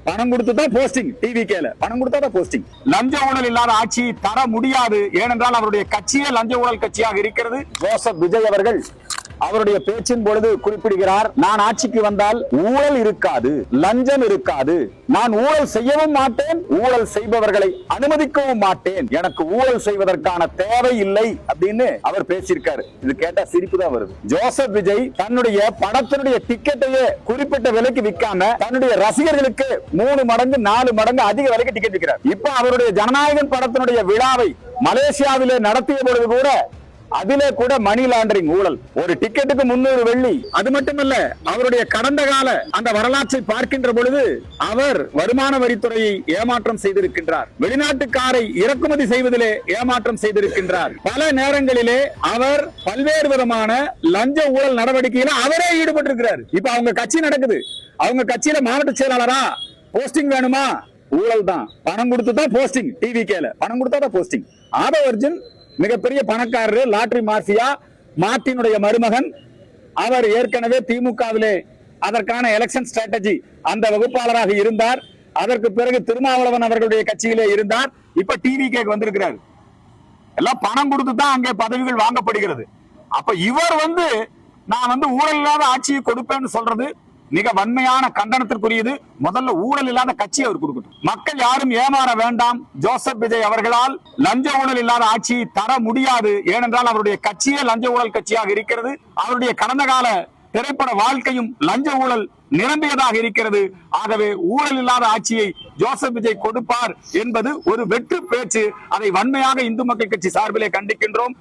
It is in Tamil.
பணம் கொடுத்துதான் போஸ்டிங், டிவிகேல பணம் கொடுத்தாதான் போஸ்டிங். லஞ்ச ஊழல் இல்லாத ஆட்சி தர முடியாது, ஏனென்றால் அவருடைய கட்சியே லஞ்ச ஊழல் கட்சியாக இருக்கிறது. ஜோசப் விஜய் அவர்கள் அவருடைய பேச்சின் பொழுது குறிப்பிடுகிறார், நான் ஆட்சிக்கு வந்தால் ஊழல் இருக்காது, லஞ்சம் இருக்காது, நான் ஊழல் செய்யவும் மாட்டேன், ஊழல் செய்பவர்களை அனுமதிக்கவும் மாட்டேன், எனக்கு ஊழல் செய்வதற்கான தேவை இல்லை அப்படின்னு அவர் பேசியிருக்காரு. இது கேட்டா சிரிப்பு தான் வருது. ஜோசப் விஜய் தன்னுடைய படத்தினுடைய டிக்கெட்டையே குறிப்பிட்ட விலைக்கு விற்காம தன்னுடைய ரசிகர்களுக்கு 3 மடங்கு 4 மடங்கு அதிக விலைக்கு டிக்கெட் விற்கிறார். இப்ப அவருடைய ஜனநாயகன் படத்தினுடைய விழாவை மலேசியாவிலே நடத்திய பொழுது கூட அதிலே கூட மணி லாண்டரிங் ஊழல். ஒரு டிக்கெட்டுக்கு 300 வெள்ளி. அது மட்டுமல்ல, அவருடைய கடந்த கால அந்த வரலாற்றை பார்க்கின்ற பொழுது அவர் வருமான வரித்துறையை ஏமாற்றம் செய்திருக்கின்றார், வெளிநாட்டு காரை இறக்குமதி செய்வதிலே ஏமாற்றம் செய்திருக்கின்றார். பல நேரங்களிலே அவர் பல்வேறு விதமான லஞ்ச ஊழல் நடவடிக்கையில அவரே ஈடுபட்டிருக்கிறார். இப்ப அவங்க கட்சி நடக்குது, அவங்க கட்சியில மாவட்ட செயலாளரா போஸ்டிங் வேணுமா? ஊழல் தான், பணம் கொடுத்துதான் போஸ்டிங், டிவிகேல பணம் கொடுத்தாதான் போஸ்டிங். ஆதவ அர்ஜுன் மிகப்பெரிய பணக்காரரு, லாட்டரி மாஃபியா, மார்ட்டினுடைய மருமகன். அவர் ஏற்கனவே திமுகவிலே அதற்கான எலெக்ஷன் ஸ்ட்ராட்டஜி அந்த வகுப்பாளராக இருந்தார். அதற்கு பிறகு திருமாவளவன் அவர்களுடைய கட்சியிலே இருந்தார். இப்ப டிவிகேக்கு வந்திருக்கிறார். எல்லாம் பணம் கொடுத்து தான் அங்கே பதவிகள் வாங்கப்படுகிறது. அப்ப இவர் நான் ஊழல் இல்லாத ஆட்சியை கொடுப்பேன்னு சொல்றது மிக வன்மையான கண்டனத்திற்குரியது. முதல்ல ஊழல் இல்லாத கட்சி அவர் கொடுக்கட்டும். மக்கள் யாரும் ஏமாற வேண்டாம். ஜோசப் விஜய் அவர்களால் லஞ்ச ஊழல் இல்லாத ஆட்சியை தர முடியாது, ஏனென்றால் அவருடைய கட்சியே லஞ்ச ஊழல் கட்சியாக இருக்கிறது. அவருடைய கடந்த கால திரைப்பட வாழ்க்கையும் லஞ்ச ஊழல் நிரம்பியதாக இருக்கிறது. ஆகவே ஊழல் இல்லாத ஆட்சியை ஜோசப் விஜய் கொடுப்பார் என்பது ஒரு வெற்று பேச்சு. அதை வன்மையாக இந்து மக்கள் கட்சி சார்பிலே கண்டிக்கின்றோம்.